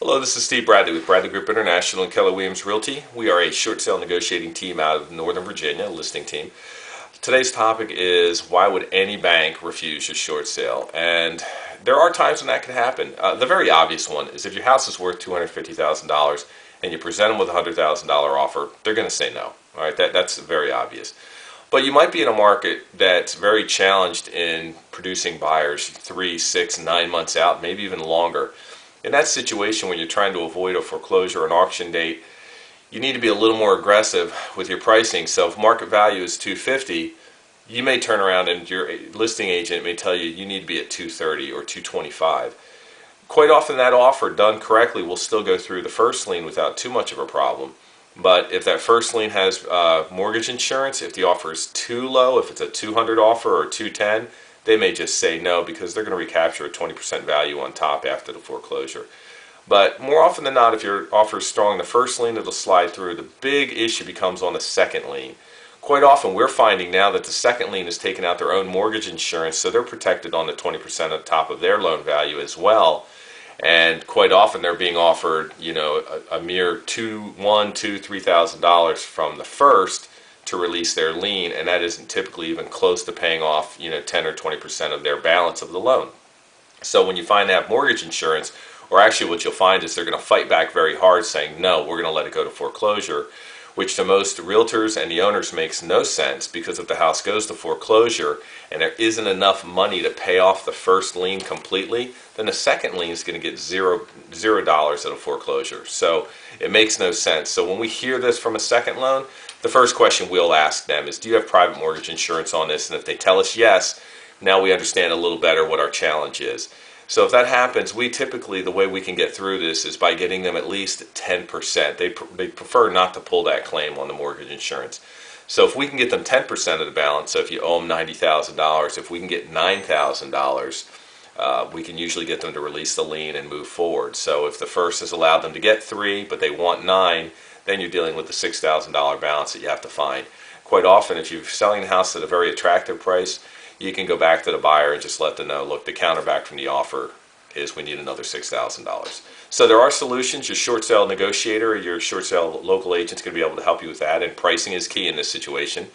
Hello, this is Steve Bradley with Bradley Group International and Keller Williams Realty. We are a short sale negotiating team out of Northern Virginia, a listing team. Today's topic is why would any bank refuse your short sale? And there are times when that can happen. The very obvious one is if your house is worth $250,000 and you present them with a $100,000 offer, they're going to say no. All right, that's very obvious. But you might be in a market that's very challenged in producing buyers 3, 6, 9 months out, maybe even longer. In that situation, when you're trying to avoid a foreclosure or an auction date, you need to be a little more aggressive with your pricing. So if market value is $250, you may turn around and your listing agent may tell you you need to be at $230 or $225. Quite often that offer done correctly will still go through the first lien without too much of a problem. But if that first lien has mortgage insurance, if the offer is too low, if it's a $200 offer or $210, they may just say no because they're going to recapture a 20% value on top after the foreclosure. But more often than not, if your offer is strong in the first lien, it'll slide through. The big issue becomes on the second lien. Quite often we're finding now that the second lien has taken out their own mortgage insurance, so they're protected on the 20% on top of their loan value as well. And quite often they're being offered, a mere $3,000 from the first to release their lien, and that isn't typically even close to paying off 10 or 20% of their balance of the loan. So when you find that mortgage insurance, or actually what you'll find is they're going to fight back very hard saying no, we're going to let it go to foreclosure, which to most realtors and the owners makes no sense, because if the house goes to foreclosure and there isn't enough money to pay off the first lien completely, then the second lien is going to get $0 at a foreclosure. So it makes no sense. So when we hear this from a second loan, the first question we'll ask them is, do you have private mortgage insurance on this? And if they tell us yes, now we understand a little better what our challenge is. So if that happens, we typically, the way we can get through this is by getting them at least 10%. They prefer not to pull that claim on the mortgage insurance. So if we can get them 10% of the balance, so if you owe them $90,000, if we can get $9,000, we can usually get them to release the lien and move forward. So if the first has allowed them to get 3, but they want 9, then you're dealing with the $6,000 balance that you have to find. Quite often, if you're selling the house at a very attractive price, you can go back to the buyer and just let them know, look, the counterback from the offer is we need another $6,000. So there are solutions. Your short sale negotiator or your short sale local agent is going to be able to help you with that, and pricing is key in this situation.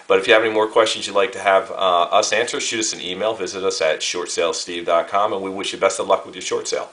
But if you have any more questions you'd like to have us answer, shoot us an email, visit us at shortsalesteve.com, and we wish you best of luck with your short sale.